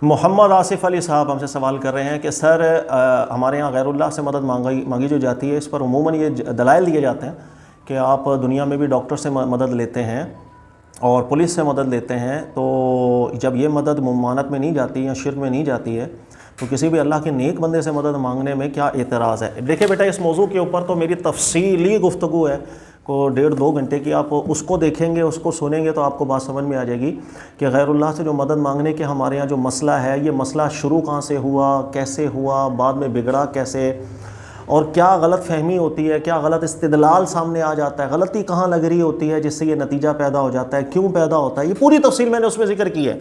मोहम्मद आसिफ अली साहब हमसे सवाल कर रहे हैं कि सर हमारे यहाँ गैरुल्लाह से मदद मांगी जो जाती है, इस पर उमूमन ये दलाइल दिए जाते हैं कि आप दुनिया में भी डॉक्टर से मदद लेते हैं और पुलिस से मदद लेते हैं, तो जब ये मदद मुमानत में नहीं जाती या शिर्क में नहीं जाती है तो किसी भी अल्लाह के नेक बंदे से मदद मांगने में क्या एतराज़ है। देखिए बेटा, इस मौजू के ऊपर तो मेरी तफसीली गुफ्तगू है को 1.5-2 घंटे की, आप उसको देखेंगे उसको सुनेंगे तो आपको बात समझ में आ जाएगी कि गैरुल्लाह से जो मदद मांगने के हमारे यहाँ जो मसला है, ये मसला शुरू कहाँ से हुआ, कैसे हुआ, बाद में बिगड़ा कैसे, और क्या गलत फहमी होती है, क्या गलत इस्तिदलाल सामने आ जाता है, गलती कहाँ लग रही होती है जिससे ये नतीजा पैदा हो जाता है, क्यों पैदा होता है, ये पूरी तफसील मैंने उसमें जिक्र की है।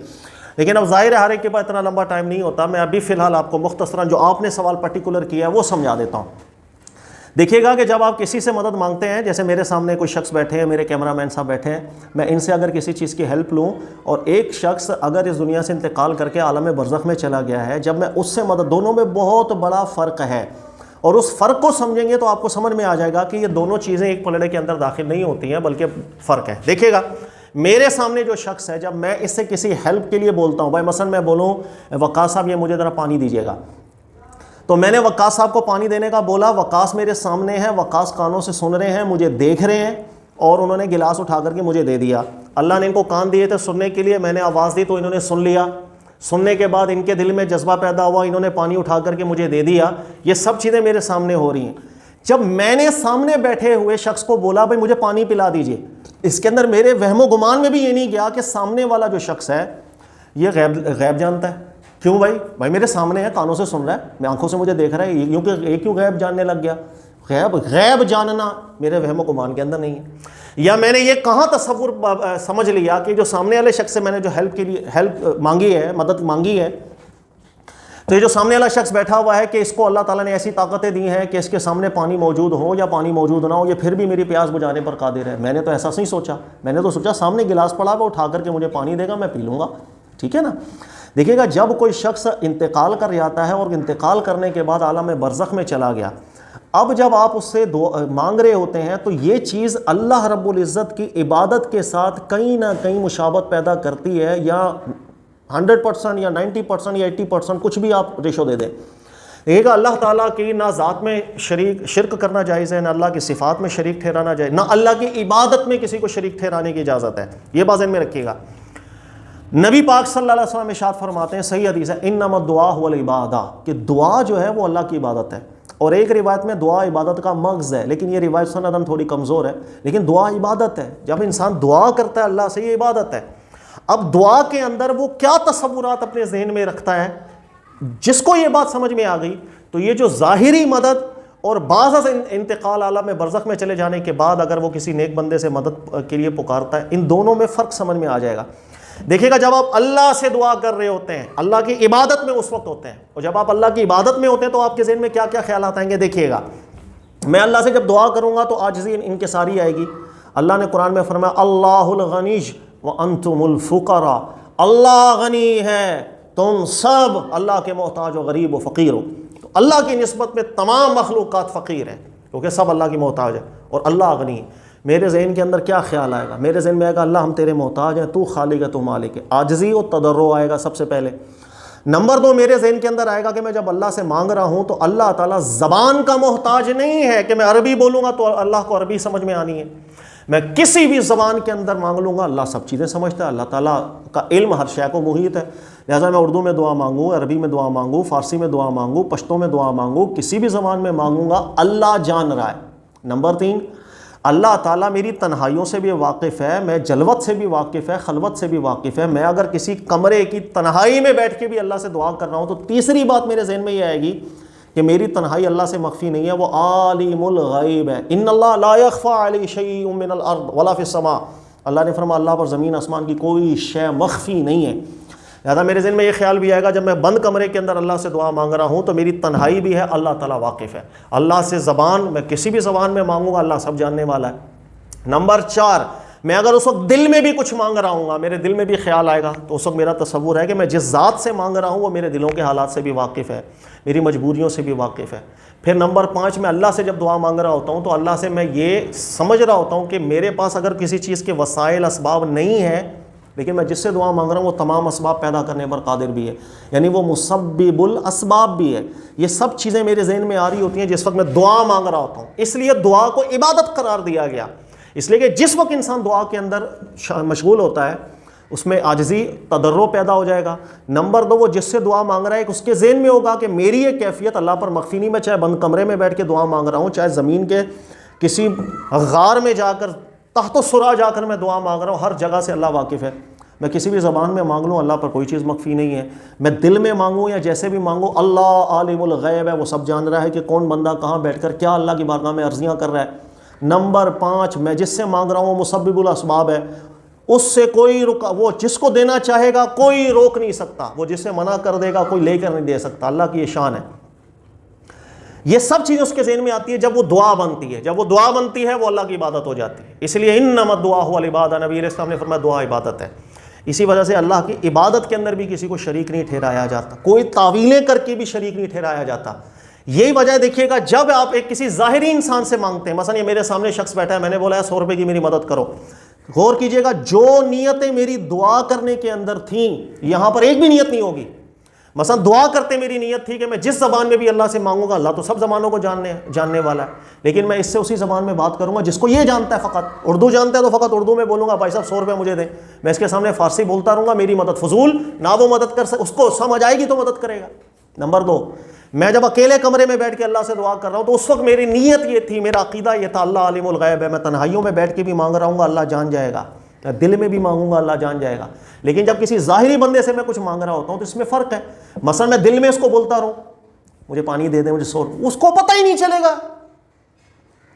लेकिन अब ज़ाहिर है हर एक के पास इतना लंबा टाइम नहीं होता। मैं अभी फ़िलहाल आपको मुख्तसरन जो आपने सवाल पर्टिकुलर किया है वो समझा देता हूँ। देखिएगा कि जब आप किसी से मदद मांगते हैं, जैसे मेरे सामने कोई शख्स बैठे हैं, मेरे कैमरामैन साहब बैठे हैं, मैं इनसे अगर किसी चीज़ की हेल्प लूँ और एक शख्स अगर इस दुनिया से इंतकाल करके आलम बरज़ख में चला गया है, जब मैं उससे मदद, दोनों में बहुत बड़ा फ़र्क है और उस फ़र्क को समझेंगे तो आपको समझ में आ जाएगा कि ये दोनों चीज़ें एक पलड़े के अंदर दाखिल नहीं होती हैं बल्कि फ़र्क है। देखिएगा, मेरे सामने जो शख्स है, जब मैं इससे किसी हेल्प के लिए बोलता हूँ, भाई मसलन मैं बोलूँ वक्कास साहब ये मुझे ज़रा पानी दीजिएगा, तो मैंने वक्कास साहब को पानी देने का बोला, वक्कास मेरे सामने है, वक्कास कानों से सुन रहे हैं, मुझे देख रहे हैं और उन्होंने गिलास उठा करके मुझे दे दिया। अल्लाह ने इनको कान दिए थे सुनने के लिए, मैंने आवाज़ दी तो इन्होंने सुन लिया, सुनने के बाद इनके दिल में जज्बा पैदा हुआ, इन्होंने पानी उठा करके मुझे दे दिया। ये सब चीज़ें मेरे सामने हो रही हैं। जब मैंने सामने बैठे हुए शख्स को बोला भाई मुझे पानी पिला दीजिए, इसके अंदर मेरे वहमो गुमान में भी ये नहीं गया कि सामने वाला जो शख्स है ये गैब जानता है। क्यों भाई मेरे सामने है, कानों से सुन रहा है, मैं आंखों से मुझे देख रहा है, ये क्यों गैब जानने लग गया। गैब जानना मेरे वहमो गुमान के अंदर नहीं है। या मैंने ये कहाँ तसव्वुर समझ लिया कि जो सामने वाले शख्स से मैंने जो हेल्प मांगी है, मदद मांगी है, तो ये जो सामने वाला शख्स बैठा हुआ है कि इसको अल्लाह ताला ने ऐसी ताकतें दी हैं कि इसके सामने पानी मौजूद हो या पानी मौजूद ना हो, ये फिर भी मेरी प्यास बुझाने पर कादिर है। मैंने तो ऐसा नहीं सोचा, मैंने तो सोचा सामने गिलास पड़ा हुआ, उठा करके मुझे पानी देगा, मैं पी लूँगा, ठीक है ना। देखिएगा, जब कोई शख्स इंतकाल कर जाता है और इंतकाल करने के बाद आलम बरज़ख में चला गया, अब जब आप उससे मांग रहे होते हैं तो ये चीज़ अल्लाह रब्बुल इज़्ज़त की इबादत के साथ कहीं ना कहीं मुशाबत पैदा करती है, या 100% या 90% या 80%, कुछ भी आप रेशो दे दें। देखिएगा, अल्लाह ताला की ना ज़ात में शिरक करना जायज़ है, ना अल्लाह की सिफ़ात में शरीक ठहराना जायज़, ना अल्लाह की इबादत में किसी को शरीक ठहराने की इजाज़त है। ये बात में रखिएगा। नबी पाक सल्लल्लाहु अलैहि वसल्लम इरशाद फरमाते हैं, सही हदीस है, इन्नमा दुआ हुवल इबादा, कि दुआ जो है वो अल्लाह की इबादत है। और एक रिवायत में दुआ इबादत का मग़ज़ है, लेकिन ये रिवायत सनदन थोड़ी कमज़ोर है, लेकिन दुआ इबादत है। जब इंसान दुआ करता है अल्लाह से, ये इबादत है। अब दुआ के अंदर वो क्या तसव्वुरात अपने जहन में रखता है, जिसको ये बात समझ में आ गई तो ये जो ज़ाहिरी मदद और बाज़ इंतकाल आलम बरज़ख में चले जाने के बाद अगर वो किसी नेक बंदे से मदद के लिए पुकारता है, इन दोनों में फ़र्क समझ में आ जाएगा। देखिएगा, जब आप अल्लाह से दुआ कर रहे होते हैं, अल्लाह की इबादत में उस वक्त होते हैं, और जब आप अल्लाह की इबादत में होते हैं तो आपके ज़हन में क्या क्या ख्याल आएंगे। देखिएगा, मैं अल्लाह से जब दुआ करूँगा तो आजिज़ी इनकिसारी आएगी। अल्लाह ने कुरान में फरमाया, अल्लाहुल गनीज व अंतुमुल फुकरा, अल्लाह गनी है, तुम सब अल्लाह के मोहताज व गरीब व फ़कीर हो। तो अल्लाह की निस्बत में तमाम मखलूक़ात फ़कीर हैं, क्योंकि सब अल्लाह की मोहताज है और अल्लाह गनी है। मेरे जहन के अंदर क्या ख्याल आएगा, मेरे जहन में आएगा अल्लाह हम तेरे मोहताज हैं, तू खालिक है, तू मालिक है। आजिज़ी और तदर्रो आएगा सबसे पहले। नंबर 2, मेरे जहन के अंदर आएगा कि मैं जब अल्लाह से मांग रहा हूँ तो अल्लाह ताला ज़बान का मोहताज नहीं है कि मैं अरबी बोलूँगा तो अल्लाह को अरबी समझ में आनी है। मैं किसी भी ज़बान के अंदर मांग लूँगा, अल्लाह सब चीज़ें समझता है, अल्लाह ताला का इल्म हर शय को मुहीत है। लिहाजा मैं उर्दू में दुआ मांगूँ, अरबी में दुआ मांगूँ, फ़ारसी में दुआ मांगूँ, पश्तो में दुआ मांगूँ, किसी भी ज़बान में मांगूँगा, अल्लाह जान रहा है। नंबर 3, अल्लाह ताला मेरी तन्हाइयों से भी वाकिफ़ है, मैं जलवत से भी वाकिफ़ है, खलवत से भी वाकिफ़ है। मैं अगर किसी कमरे की तन्हाई में बैठ के भी अल्लाह से दुआ कर रहा हूँ तो तीसरी बात मेरे जहन में ये आएगी कि मेरी तन्हाई अल्लाह से मख्फी नहीं है, वो आलिमुल गैब है। इन्नल्लाह ला यख्फा अलैहि शैउन मिनल अर्द वला फिस समा। अल्लाह ने फरमाया अल्लाह पर ज़मीन आसमान की कोई शय मख्फी नहीं है। लिहाजा मेरे ज़हन में ये ख्याल भी आएगा, जब मैं बंद कमरे के अंदर अल्लाह से दुआ मांग रहा हूँ तो मेरी तन्हाई भी है, अल्लाह ताला वाकिफ़ है। अल्लाह से ज़बान, मैं किसी भी ज़बान में मांगूँगा, अल्लाह सब जानने वाला है। नंबर 4, मैं अगर उस वक्त दिल में भी कुछ मांग रहा हूँ, मेरे दिल में भी ख्याल आएगा तो उस वक्त मेरा तसव्वुर है कि मैं जिस ज़ात से मांग रहा हूँ वो मेरे दिलों के हालात से भी वाकिफ़ है, मेरी मजबूरियों से भी वाकिफ़ है। फिर नंबर 5, मैं अल्लाह से जब दुआ मांग रहा होता हूँ तो अल्लाह से मैं ये समझ रहा होता हूँ कि मेरे पास अगर किसी चीज़ के वसाइल असबाब नहीं है लेकिन मैं जिससे दुआ मांग रहा हूँ वो तमाम असबाब पैदा करने पर कादिर भी है, यानी वो मुसब्बिबुल असबाब भी है। ये सब चीज़ें मेरे जहन में आ रही होती हैं जिस वक्त मैं दुआ मांग रहा होता हूँ, इसलिए दुआ को इबादत करार दिया गया। इसलिए कि जिस वक्त इंसान दुआ के अंदर मशगूल होता है उसमें आजिज़ी तदर्रो पैदा हो जाएगा। नंबर 2, वो जिससे दुआ मांग रहा है उसके ज़हन में होगा कि मेरी ये कैफियत अल्लाह पर मख्फी नहीं, मैं चाहे बंद कमरे में बैठ के दुआ मांग रहा हूँ, चाहे ज़मीन के किसी गार में जाकर तहत सुरा जाकर मैं दुआ मांग रहा हूँ, हर जगह से अल्लाह वाकिफ़ है। मैं किसी भी ज़बान में मांग लूँ अल्लाह पर कोई चीज़ मख्फी नहीं है। मैं दिल में मांगूँ या जैसे भी मांगूँ, अल्लाह आलिमुल गैब है, वो सब जान रहा है कि कौन बंदा कहाँ बैठकर क्या अल्लाह की बारगाह में अर्जियाँ कर रहा है। नंबर 5, मैं जिससे मांग रहा हूँ मुसब्बिबुल असबाब है, उससे कोई रुका, वो जिसको देना चाहेगा कोई रोक नहीं सकता, वो जिससे मना कर देगा कोई लेकर नहीं दे सकता। अल्लाह की ये शान है। ये सब चीज़ें उसके ज़हन में आती है जब वो दुआ बनती है। जब वो दुआ बनती है वो अल्लाह की इबादत हो जाती है। इसलिए इन्नमा दुआ हुवल इबादा, नबी अलैहि सलाम ने फरमाया दुआ इबादत है। इसी वजह से अल्लाह की इबादत के अंदर भी किसी को शरीक नहीं ठहराया जाता, कोई तावीलें करके भी शरीक नहीं ठहराया जाता। यही वजह देखिएगा, जब आप एक किसी ज़ाहिरी इंसान से मांगते हैं, मसलन ये मेरे सामने शख्स बैठा है, मैंने बोला है 100 रुपये की मेरी मदद करो, गौर कीजिएगा जो नीयतें मेरी दुआ करने के अंदर थीं यहां पर एक भी नीयत नहीं होगी। मसलन दुआ करते मेरी नीयत थी कि मैं जिस ज़बान में भी अल्लाह से मांगूंगा, अल्लाह तो सब ज़बानों को जानने वाला है, लेकिन मैं इससे उसी ज़बान में बात करूंगा जिसको ये जानता है। फ़कत उर्दू जानता है तो फ़कत उर्दू में बोलूंगा, भाई साहब 100 रुपये मुझे दें। मैं इसके सामने फ़ारसी बोलता रहूँगा, मेरी मदद फजूल ना, वो मदद कर उसको समझ आएगी तो मदद करेगा। नंबर 2, मैं जब अकेले कमरे में बैठ के अल्लाह से दुआ कर रहा हूँ तो उस वक्त मेरी नीयत ये थी, मेरा अकीदा ये था, अल्लाह आलिमुल गैब है, मैं तन्हाइयों में बैठ के भी मांग रहा हूँ अल्लाह जान जाएगा, दिल में भी मांगूंगा अल्लाह जान जाएगा। लेकिन जब किसी ज़ाहिरी बंदे से मैं कुछ मांग रहा होता हूँ तो इसमें फ़र्क है। मसलन मैं दिल में उसको बोलता रहूँ मुझे पानी दे दे, मुझे 100, उसको पता ही नहीं चलेगा,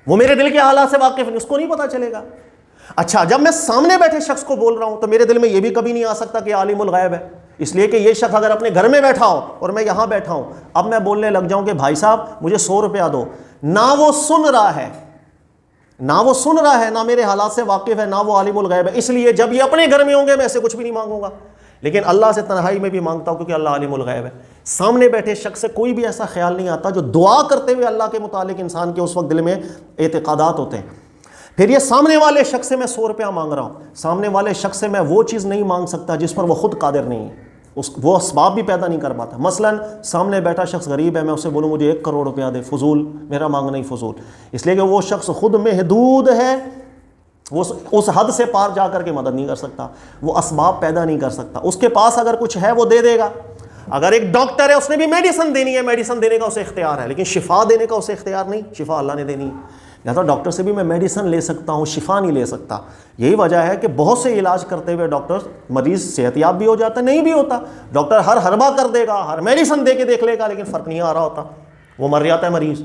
वो मेरे दिल के हालात से वाकिफ़ नहीं, उसको नहीं पता चलेगा। अच्छा, जब मैं सामने बैठे शख्स को बोल रहा हूँ तो मेरे दिल में ये भी कभी नहीं आ सकता कि आलिमुल गैब है, इसलिए कि ये शख्स अगर अपने घर में बैठा हो और मैं यहाँ बैठा हूँ, अब मैं बोलने लग जाऊँ कि भाई साहब मुझे 100 रुपया दो, ना वो सुन रहा है, ना मेरे हालात से वाकिफ़ है, ना वो आलिमुल गैब है। इसलिए जब ये अपने घर में होंगे मैं ऐसे कुछ भी नहीं मांगूंगा, लेकिन अल्लाह से तन्हाई में भी मांगता हूँ क्योंकि अल्लाह आलिमुल गैब है। सामने बैठे शख्स से कोई भी ऐसा ख्याल नहीं आता जो दुआ करते हुए अल्लाह के मुतालिक इंसान के उस वक्त दिल में एतकादात होते हैं। फिर ये सामने वाले शख्स से मैं 100 रुपया मांग रहा हूँ, सामने वाले शख्स से मैं वो चीज़ नहीं मांग सकता जिस पर वो खुद कादिर नहीं है, वो असबाब भी पैदा नहीं कर पाता। मसलन सामने बैठा शख्स गरीब है, मैं उससे बोलूँ मुझे 1 करोड़ रुपया दे, फजूल, मेरा मांगना ही फजूल, इसलिए कि वो शख्स खुद महदूद है, वो उस हद से पार जा कर के मदद नहीं कर सकता, वो असबाब पैदा नहीं कर सकता। उसके पास अगर कुछ है वो दे देगा। अगर एक डॉक्टर है उसने भी मेडिसिन देनी है, मेडिसिन देने का उसे इख्तियार है, लेकिन शिफा देने का उसे इख्तियार नहीं, शिफा अल्लाह ने देनी है। लिहाजा डॉक्टर से भी मैं मेडिसिन ले सकता हूँ, शिफा नहीं ले सकता। यही वजह है कि बहुत से इलाज करते हुए डॉक्टर मरीज़ सेहतयाब भी हो जाता है, नहीं भी होता। डॉक्टर हर हरबा कर देगा, हर मेडिसिन दे के देख लेगा, लेकिन फ़र्क नहीं आ रहा होता, वो मर जाता है मरीज़।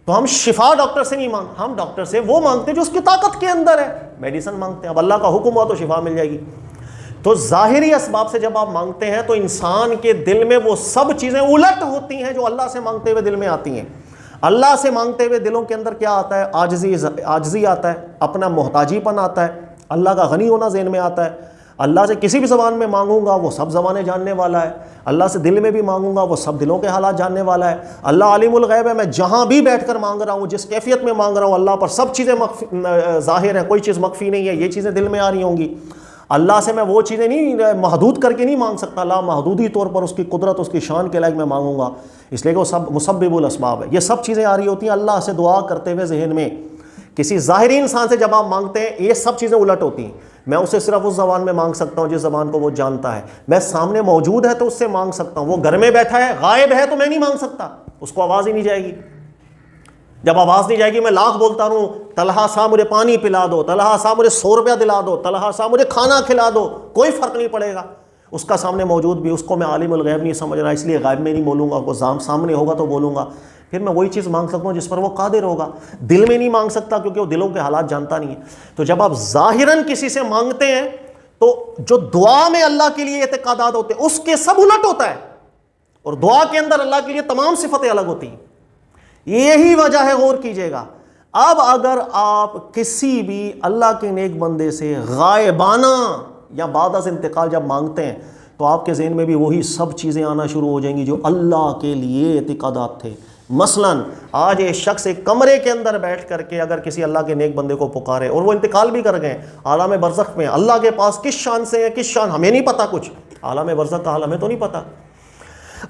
तो हम शिफा डॉक्टर से नहीं मांगते, हम डॉक्टर से वो मांगते हैं जो उसकी ताकत के अंदर है, मेडिसिन मांगते हैं। अब अल्लाह का हुक्म हुआ तो शिफा मिल जाएगी। तो ज़ाहिरी असबाब से जब आप मांगते हैं तो इंसान के दिल में वो सब चीज़ें उलट होती हैं जो अल्लाह से मांगते हुए दिल में आती हैं। अल्लाह से मांगते हुए दिलों के अंदर क्या आता है? आजिज़ी आता है, अपना मोहताजीपन आता है, अल्लाह का गनी होना ज़हन में आता है। अल्लाह से किसी भी ज़बान में मांगूंगा वो सब ज़बानें जानने वाला है, अल्लाह से दिल में भी मांगूंगा वो सब दिलों के हालात जानने वाला है। अल्लाह आलिमुल गैब है, मैं जहाँ भी बैठकर मांग रहा हूँ, जिस कैफियत में मांग रहा हूँ, अल्लाह पर सब चीज़ें ज़ाहिर हैं, कोई चीज़ मख्फी नहीं है, ये चीज़ें दिल में आ रही होंगी। अल्लाह से मैं वो चीज़ें नहीं महदूद करके नहीं मांग सकता, ला महदूदी तौर पर उसकी कुदरत, उसकी शान के लायक मैं मांगूंगा, इसलिए कि वो सब मुसब्बिबुल असबाब है। ये सब चीज़ें आ रही होती हैं अल्लाह से दुआ करते हुए जहन में। किसी ज़ाहिरी इंसान से जब आप मांगते हैं ये सब चीज़ें उलट होती हैं। मैं उससे सिर्फ उस ज़बान में मांग सकता हूँ जिस ज़बान को वो जानता है, मैं सामने मौजूद है तो उससे मांग सकता हूँ, वो घर में बैठा है गायब है तो मैं नहीं मांग सकता, उसको आवाज़ ही नहीं जाएगी। जब आवाज़ नहीं जाएगी मैं लाख बोलता रहूँ, तलहा साहब मुझे पानी पिला दो, तलहा साहब मुझे 100 रुपया दिला दो, तलहा साहब मुझे खाना खिला दो, कोई फ़र्क नहीं पड़ेगा। उसका सामने मौजूद भी, उसको मैं आलिमुल गैब नहीं समझ रहा, इसलिए गायब में नहीं बोलूँगा, वो सामने होगा तो बोलूँगा। फिर मैं वही चीज़ मांग सकता हूँ जिस पर वो कादिर होगा। दिल में नहीं मांग सकता क्योंकि वो दिलों के हालात जानता नहीं है। तो जब आप ज़ाहिरन किसी से मांगते हैं तो जो दुआ में अल्लाह के लिए एतकादात होते हैं उसके सब उलट होता है, और दुआ के अंदर अल्लाह के लिए तमाम सिफतें अलग होती हैं। यही वजह है, गौर कीजिएगा। अब अगर आप किसी भी अल्लाह के नेक बंदे से गायबाना या बाद अज़ इंतकाल जब मांगते हैं तो आपके ज़हन में भी वही सब चीज़ें आना शुरू हो जाएंगी जो अल्लाह के लिए एतकादात थे। मसलन आज एक शख्स एक कमरे के अंदर बैठ करके अगर किसी अल्लाह के नेक बंदे को पुकारे और वो इंतकाल भी कर गए, आलम बरज़ख में, अल्लाह के पास किस शान से है, किस शान हमें नहीं पता, कुछ आलम बरज़ख का हाल हमें तो नहीं पता।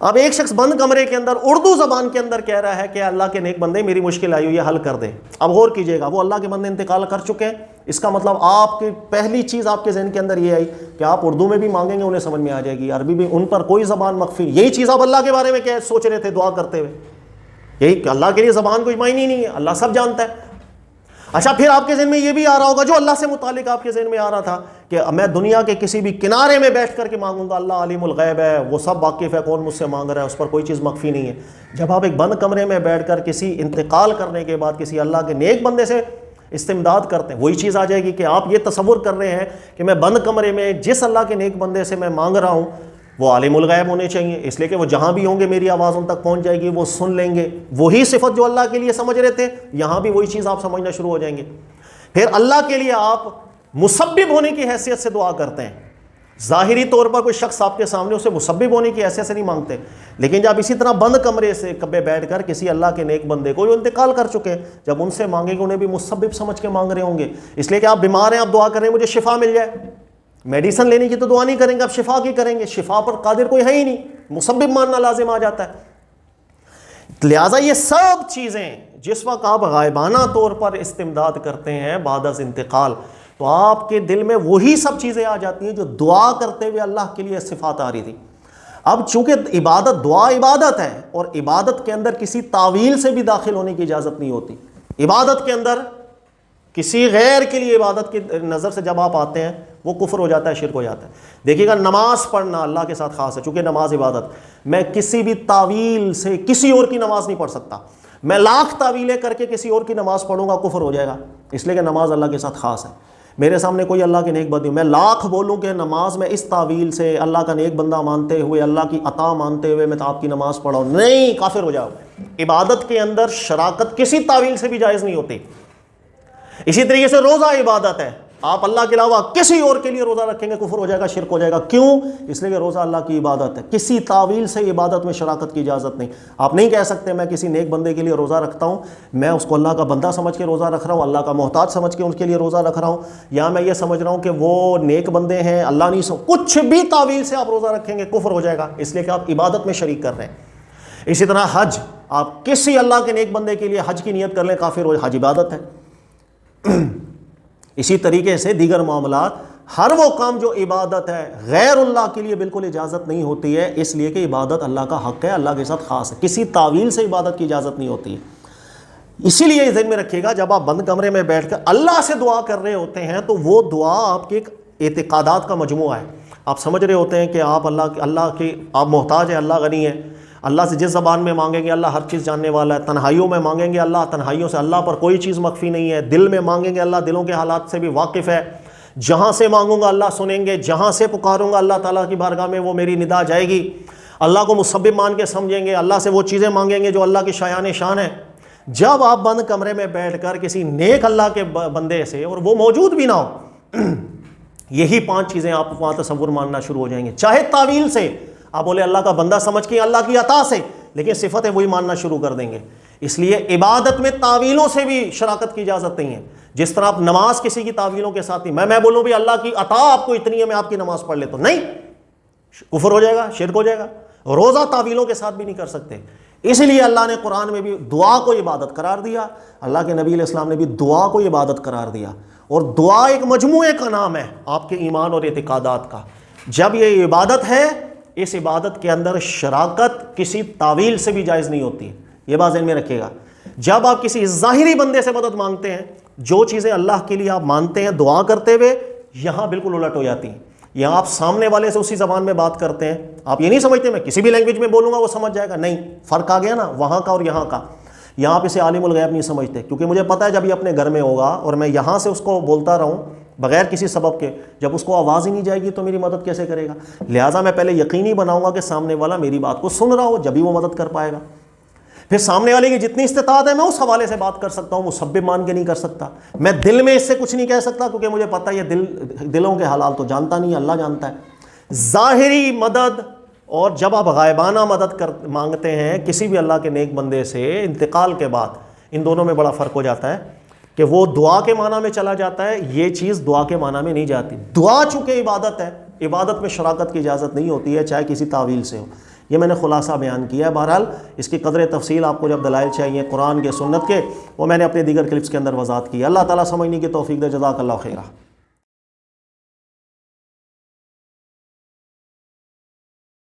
अब एक शख्स बंद कमरे के अंदर उर्दू ज़बान के अंदर कह रहा है कि अल्लाह के नेक बंदे मेरी मुश्किल आई हुई है, हल कर दे। अब गौर कीजिएगा, वो अल्लाह के बंदे इंतकाल कर चुके हैं, इसका मतलब आपकी पहली चीज़ आपके जहन के अंदर ये आई कि आप उर्दू में भी मांगेंगे उन्हें समझ में आ जाएगी, अरबी भी, उन पर कोई ज़बान मख्फी। यही चीज़ आप अल्लाह के बारे में क्या सोच रहे थे दुआ करते हुए, यही अल्लाह के लिए ज़बान कोई मायने नहीं है, अल्लाह सब जानता है। अच्छा, फिर आपके ज़हन में ये भी आ रहा होगा जो अल्लाह से मुतालिक आपके ज़हन में आ रहा था कि मैं दुनिया के किसी भी किनारे में बैठ करके मांगूंगा, अल्लाह अलीमुल गैब है, वो सब वाकिफ़ है, कौन मुझसे मांग रहा है, उस पर कोई चीज़ मख्फी नहीं है। जब आप एक बंद कमरे में बैठ कर किसी इंतकाल करने के बाद किसी अल्लाह के नेक बंदे से इस्तिमदाद करते हैं, वही चीज़ आ जाएगी कि आप ये तसव्वुर कर रहे हैं कि मैं बंद कमरे में जिस अल्लाह के नेक बंदे से मैं मांग रहा हूँ वो आलिमुल गैब होने चाहिए, इसलिए कि वो जहाँ भी होंगे मेरी आवाज़ उन तक पहुँच जाएगी, वो सुन लेंगे। वही सिफत जो अल्लाह के लिए समझ रहे थे, यहाँ भी वही चीज़ आप समझना शुरू हो जाएंगे। फिर अल्लाह के लिए आप मुसब्बिब होने की हैसियत से दुआ करते हैं। ज़ाहिरी तौर पर कोई शख्स आपके सामने, उसे मुसब्बिब होने की हैसियत से नहीं मांगते, लेकिन जब इसी तरह बंद कमरे से कब्बे बैठ कर किसी अल्लाह के नेक बंदे को जो इंतकाल कर चुके हैं, जब उनसे मांगेंगे उन्हें भी मुसब्बिब समझ के मांग रहे होंगे। इसलिए कि आप बीमार हैं, आप दुआ करें मुझे शिफा मिल जाए, मेडिसिन लेने की तो दुआ नहीं करेंगे, आप शिफा की करेंगे, शिफा पर कादिर कोई है ही नहीं, मुसब्बिब मानना लाजिम आ जाता है। लिहाजा ये सब चीज़ें जिस वक्त आप गायबाना तौर पर इस्तिमदाद करते हैं बादस इंतकाल, तो आपके दिल में वही सब चीज़ें आ जाती हैं जो दुआ करते हुए अल्लाह के लिए सिफात आ रही थी। अब चूंकि इबादत, दुआ इबादत है और इबादत के अंदर किसी तावील से भी दाखिल होने की इजाज़त नहीं होती। इबादत के अंदर किसी गैर के लिए इबादत की नज़र से जब आप आते हैं वो कुफ्र हो जाता है, शिर्क हो जाता है। देखिएगा, नमाज पढ़ना अल्लाह के साथ ख़ास है, चूँकि नमाज इबादत, मैं किसी भी तावील से किसी और की नमाज नहीं पढ़ सकता। मैं लाख तावीलें करके किसी और की नमाज पढ़ूंगा, कुफ्र हो जाएगा, इसलिए कि नमाज अल्लाह के साथ ख़ास है। मेरे सामने कोई अल्लाह के नेक बंदे, मैं लाख बोलूँ कि नमाज में इस तावील से अल्लाह का नेक बंदा मानते हुए, अल्लाह की अता मानते हुए मैं तो आपकी नमाज पढ़ाऊँ, नहीं, काफिर हो जाओ। इबादत के अंदर शराकत किसी तावील से भी जायज़ नहीं होती। इसी तरीके से रोज़ा इबादत है, आप अल्लाह के अलावा किसी और के लिए रोज़ा रखेंगे, कुफ्र हो जाएगा, शिर्क हो जाएगा। क्यों? इसलिए कि रोज़ा अल्लाह की इबादत है, किसी तावील से इबादत में शराकत की इजाज़त नहीं। आप नहीं कह सकते मैं किसी नेक बंदे के लिए रोज़ा रखता हूँ, मैं उसको अल्लाह का बंदा समझ के रोज़ा रख रहा हूँ, अल्लाह का मोहताज समझ के उनके लिए रोज़ा रख रहा हूँ, या मैं ये समझ रहा हूँ कि वो नेक बंदे हैं, अल्लाह नहीं समझ, कुछ भी तावील से आप रोज़ा रखेंगे कुफ्र हो जाएगा, इसलिए कि आप इबादत में शरीक कर रहे हैं। इसी तरह हज, आप किसी अल्लाह के नेक बंदे के लिए हज की नीयत कर लें, काफिर हो, हज इबादत है। इसी तरीके से दीगर मामलात, हर वो काम जो इबादत है गैरुल्लाह के लिए बिल्कुल इजाज़त नहीं होती है, इसलिए कि इबादत अल्लाह का हक़ है, अल्लाह के साथ ख़ास है, किसी तावील से इबादत की इजाज़त नहीं होती है। इसीलिए ज़हन में रखिएगा, जब आप बंद कमरे में बैठकर अल्लाह से दुआ कर रहे होते हैं तो वो दुआ आपके एक एतिक़ादात का मजमुआ है। आप समझ रहे होते हैं कि आप अल्लाह की आप मोहताज हैं, अल्लाह गनी है, अल्लाह से जिस ज़बान में मांगेंगे अल्लाह हर चीज़ जानने वाला है, तन्हाइयों में मांगेंगे अल्लाह तन्हाइयों से, अल्लाह पर कोई चीज़ मख्फी नहीं है, दिल में मांगेंगे अल्लाह दिलों के हालात से भी वाकिफ़ है, जहाँ से मांगूंगा अल्लाह सुनेंगे, जहाँ से पुकारूंगा अल्लाह ताला की बारगाह में वो मेरी निदा जाएगी, अल्लाह को मुसब्बिब मान के समझेंगे, अल्लाह से वो चीज़ें मांगेंगे जो अल्लाह की शायान शान है। जब आप बंद कमरे में बैठ कर किसी नेक अल्लाह के बंदे से, और वो मौजूद भी ना हो, यही 5 चीज़ें आप वहाँ तसव्वुर मानना शुरू हो जाएंगे। चाहे तावील से आप बोले अल्लाह का बंदा समझ के, अल्लाह की अता से, लेकिन सिफत है वही मानना शुरू कर देंगे। इसलिए इबादत में तावीलों से भी शराकत की इजाज़त नहीं है। जिस तरह आप नमाज किसी की तावीलों के साथ नहीं, मैं बोलूँ भी अल्लाह की अता आपको इतनी है मैं आपकी नमाज पढ़ लेता हूँ, नहीं, कुफ्र हो जाएगा, शिर्क हो जाएगा। रोज़ा तावीलों के साथ भी नहीं कर सकते। इसलिए अल्लाह ने कुरान में भी दुआ को इबादत करार दिया, अल्लाह के नबी अलैहिस्सलाम ने भी दुआ को इबादत करार दिया, और दुआ एक मजमूए का नाम है आपके ईमान और एतिकादात का। जब ये इबादत है, इस इबादत के अंदर शराकत किसी तावील से भी जायज़ नहीं होती है, ये बात ज़हन में रखिएगा। जब आप किसी ज़ाहिरी बंदे से मदद मांगते हैं, जो चीज़ें अल्लाह के लिए आप मानते हैं दुआ करते हुए, यहाँ बिल्कुल उलट हो जाती हैं। यहाँ आप सामने वाले से उसी ज़बान में बात करते हैं, आप ये नहीं समझते मैं किसी भी लैंग्वेज में बोलूँगा वो समझ जाएगा, नहीं, फ़र्क आ गया ना वहाँ का और यहाँ का। यहाँ आप इसे आलिमुल गैब नहीं समझते, क्योंकि मुझे पता है जब ये अपने घर में होगा और मैं यहाँ से उसको बोलता रहूँ बग़ैर किसी सबब के, जब उसको आवाज़ ही नहीं जाएगी तो मेरी मदद कैसे करेगा। लिहाजा मैं पहले यकीनी बनाऊँगा कि सामने वाला मेरी बात को सुन रहा हो, जब भी वो मदद कर पाएगा। फिर सामने वाले की जितनी इस्तिताअत है मैं उस हवाले से बात कर सकता हूँ, मुसब्बिब मान के नहीं कर सकता। मैं दिल में इससे कुछ नहीं कह सकता, क्योंकि मुझे पता है ये दिलों के हालात तो जानता नहीं, अल्लाह जानता है। ज़ाहिरी मदद और जब आप गायबाना मदद मांगते हैं किसी भी अल्लाह के नेक बंदे से इंतकाल के बाद, इन दोनों में बड़ा फ़र्क हो जाता है कि वो दुआ के माना में चला जाता है, ये चीज़ दुआ के माना में नहीं जाती। दुआ चूँकि इबादत है, इबादत में शराकत की इजाज़त नहीं होती है, चाहे किसी तावील से हो। ये मैंने खुलासा बयान किया है। बहरहाल इसकी कदर तफसील आपको जब दलाइल चाहिए कुरान के, सुन्नत के, वो मैंने अपने दीगर क्लिप्स के अंदर वजाहत की। अल्लाह ताला समझने की तौफीक दे। जज़ाकल्लाहु खैरा।